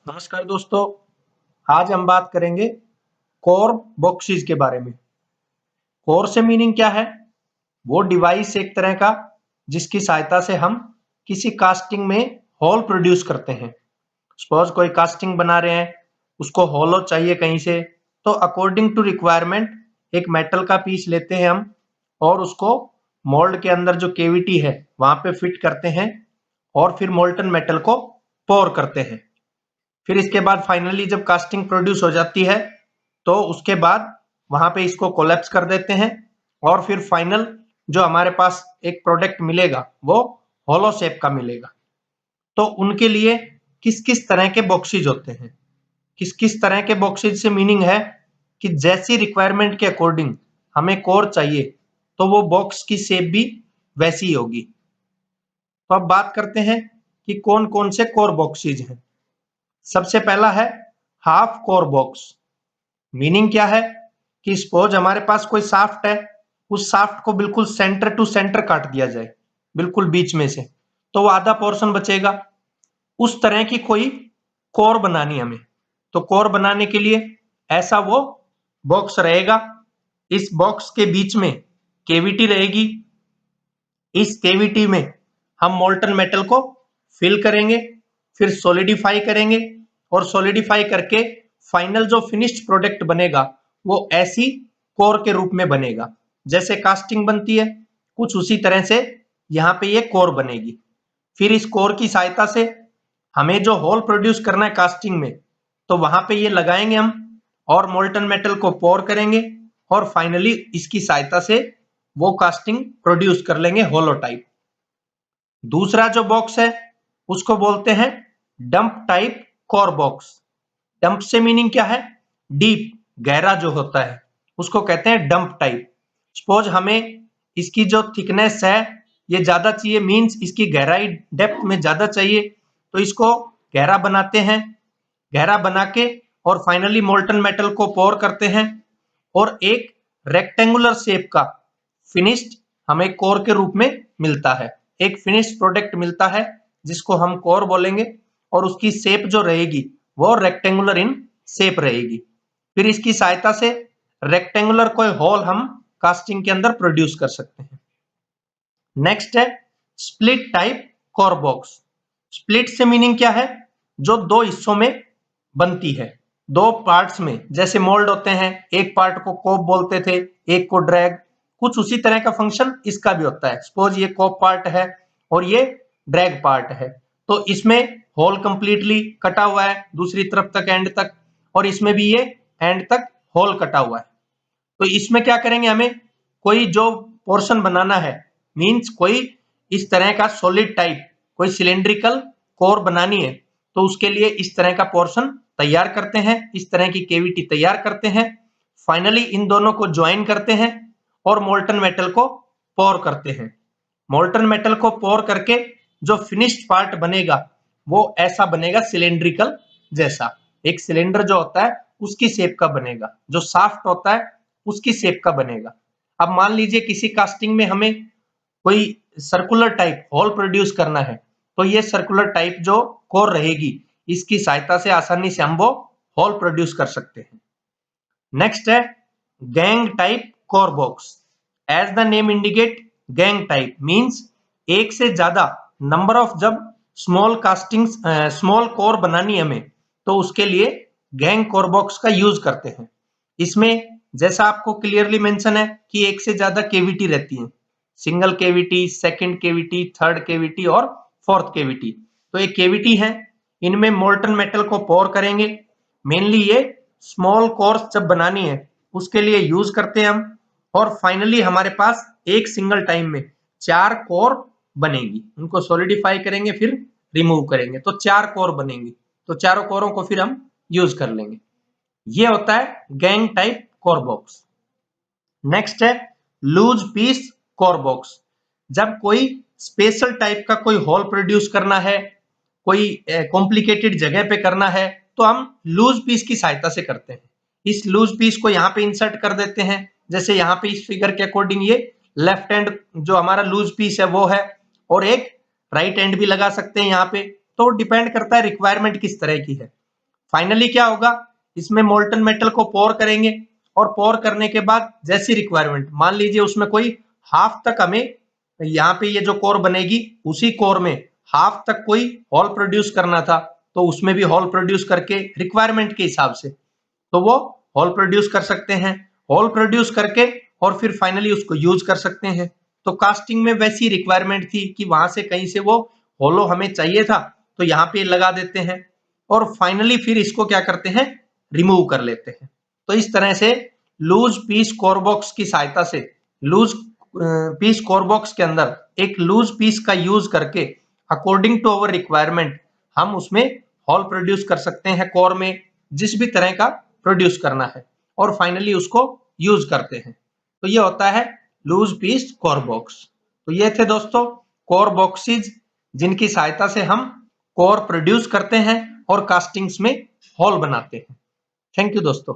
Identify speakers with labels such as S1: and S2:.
S1: नमस्कार दोस्तों, आज हम बात करेंगे कोर बॉक्सेस के बारे में। कोर से मीनिंग क्या है? वो डिवाइस एक तरह का जिसकी सहायता से हम किसी कास्टिंग में होल प्रोड्यूस करते हैं। सपोज कोई कास्टिंग बना रहे हैं, उसको होलो चाहिए कहीं से, तो अकॉर्डिंग टू रिक्वायरमेंट एक मेटल का पीस लेते हैं हम और उसको मोल्ड के अंदर जो केविटी है वहां पे फिट करते हैं और फिर मोल्टन मेटल को पोर करते हैं। फिर इसके बाद फाइनली जब कास्टिंग प्रोड्यूस हो जाती है तो उसके बाद वहां पे इसको कोलैप्स कर देते हैं और फिर फाइनल जो हमारे पास एक प्रोडक्ट मिलेगा वो होलो शेप का मिलेगा। तो उनके लिए किस किस तरह के बॉक्सेज होते हैं, किस किस तरह के बॉक्सेज से मीनिंग है कि जैसी रिक्वायरमेंट के अकॉर्डिंग हमें कोर चाहिए तो वो बॉक्स की शेप भी वैसी ही होगी। तो अब बात करते हैं कि कौन कौन से कोर बॉक्सेज हैं। सबसे पहला है हाफ कोर बॉक्स। मीनिंग क्या है कि सपोज हमारे पास कोई शाफ्ट है, उस शाफ्ट को बिल्कुल सेंटर टू सेंटर काट दिया जाए, बिल्कुल बीच में से, तो वो आधा पोर्शन बचेगा। उस तरह की कोई कोर बनानी हमें, तो कोर बनाने के लिए ऐसा वो बॉक्स रहेगा। इस बॉक्स के बीच में केविटी रहेगी। इस केविटी में हम मोल्टन मेटल को फिल करेंगे, फिर सॉलिडिफाई करेंगे और सॉलिडिफाई करके फाइनल जो फिनिश्ड प्रोडक्ट बनेगा वो ऐसी कोर के रूप में बनेगा। जैसे कास्टिंग बनती है कुछ उसी तरह से यहाँ पे ये कोर बनेगी। फिर इस कोर की सहायता से हमें जो होल प्रोड्यूस करना है कास्टिंग में, तो वहां पे ये लगाएंगे हम और मोल्टन मेटल को पोर करेंगे और फाइनली इसकी सहायता से वो कास्टिंग प्रोड्यूस कर लेंगे होलो टाइप। दूसरा जो बॉक्स है उसको बोलते हैं dump type core box. Dump से मीनिंग क्या है? डीप, गहरा जो होता है उसको कहते हैं डंप टाइप। सपोज हमें इसकी जो थिकनेस है ये ज्यादा चाहिए, मींस इसकी गहराई डेप्थ में ज्यादा चाहिए, तो इसको गहरा बनाते हैं। गहरा बना के और फाइनली मोल्टन मेटल को पोर करते हैं और एक रेक्टेंगुलर शेप का फिनिश्ड हमें कोर के रूप में मिलता है। एक फिनिश्ड प्रोडक्ट मिलता है जिसको हम कोर बोलेंगे और उसकी शेप जो रहेगी वो रेक्टेंगुलर इन शेप रहेगी। फिर इसकी सहायता से रेक्टेंगुलर कोई होल हम कास्टिंग के अंदर प्रोड्यूस कर सकते हैं। नेक्स्ट है split type core box. Split से मीनिंग क्या है? जो दो हिस्सों में बनती है, दो पार्ट्स में। जैसे मोल्ड होते हैं, एक पार्ट को कोप बोलते थे, एक को ड्रैग, कुछ उसी तरह का फंक्शन इसका भी होता है। सपोज ये कोप पार्ट है और ये ड्रैग पार्ट है, तो इसमें होल कंप्लीटली कटा हुआ है दूसरी तरफ तक एंड तक, और इसमें भी ये एंड तक होल कटा हुआ है। तो इसमें क्या करेंगे, हमें कोई जो पोर्शन बनाना है, मींस कोई इस तरह का सॉलिड टाइप कोई सिलेंड्रिकल कोर बनानी है, तो उसके लिए इस तरह का पोर्शन तैयार करते हैं, इस तरह की केविटी तैयार करते हैं। फाइनली इन दोनों को ज्वाइन करते हैं और मोल्टन मेटल को पोर करते हैं। मोल्टन मेटल को पोर करके जो फिनिश्ड पार्ट बनेगा वो ऐसा बनेगा सिलेंड्रिकल जैसा, एक सिलेंडर जो होता है उसकी शेप का बनेगा, जो शाफ्ट होता है उसकी शेप का बनेगा। अब मान लीजिए किसी कास्टिंग में हमें कोई सर्कुलर टाइप होल प्रोड्यूस करना है, तो ये सर्कुलर टाइप जो कोर रहेगी इसकी सहायता से आसानी से हम वो होल प्रोड्यूस कर सकते हैं। नेक्स्ट है gang type core box. As the name indicate, gang type means एक से ज्यादा नंबर ऑफ, जब स्मॉल कास्टिंग स्मॉल कोर बनानी हमें तो उसके लिए गैंग कोर बॉक्स का यूज करते हैं। इसमें जैसा आपको क्लियरली मेंशन है कि एक से ज्यादा केविटी रहती है, single cavity, second cavity, third cavity और फोर्थ केविटी। तो ये केविटी है, इनमें मोल्टन मेटल को पोर करेंगे। मेनली ये स्मॉल कोर्स जब बनानी है उसके लिए यूज करते हैं हम, और फाइनली हमारे पास एक सिंगल टाइम में 4 कोर बनेगी। उनको सॉलिडिफाई करेंगे फिर रिमूव करेंगे तो 4 कोर बनेंगी, तो चारों कोरों को फिर हम यूज कर लेंगे। ये होता है gang type core box. Next है लूज पीस कोर बॉक्स। जब कोई स्पेशल टाइप का कोई होल प्रोड्यूस करना है, कोई कॉम्प्लिकेटेड जगह पे करना है, तो हम लूज पीस की सहायता से करते हैं। इस लूज पीस को यहाँ पे इंसर्ट कर देते हैं। जैसे यहाँ पे इस फिगर के अकॉर्डिंग ये लेफ्ट हैंड जो हमारा लूज पीस है वो है, और एक राइट हैंड भी लगा सकते हैं यहाँ पे, तो डिपेंड करता है रिक्वायरमेंट किस तरह की है। फाइनली क्या होगा, इसमें मोल्टन मेटल को पोर करेंगे और पोर करने के बाद जैसी रिक्वायरमेंट, मान लीजिए उसमें कोई हाफ तक हमें, यहाँ पे ये जो कोर बनेगी उसी कोर में हाफ तक कोई होल प्रोड्यूस करना था, तो उसमें भी होल प्रोड्यूस करके रिक्वायरमेंट के हिसाब से तो वो होल प्रोड्यूस कर सकते हैं। होल प्रोड्यूस करके और फिर फाइनली उसको यूज कर सकते हैं। तो कास्टिंग में वैसी रिक्वायरमेंट थी कि वहां से कहीं से वो होलो हमें चाहिए था, तो यहाँ पे लगा देते हैं और फाइनली फिर इसको क्या करते हैं, रिमूव कर लेते हैं। तो इस तरह से लूज पीस कोर बॉक्स की सहायता से, लूज पीस कोर बॉक्स के अंदर एक लूज पीस का यूज करके अकॉर्डिंग टू अवर रिक्वायरमेंट हम उसमें होल प्रोड्यूस कर सकते हैं कोर में, जिस भी तरह का प्रोड्यूस करना है, और फाइनली उसको यूज करते हैं। तो ये होता है लूज पीस कोर बॉक्स। तो ये थे दोस्तों कोर बॉक्सेज, जिनकी सहायता से हम कोर प्रोड्यूस करते हैं और कास्टिंग्स में होल बनाते हैं। थैंक यू दोस्तों।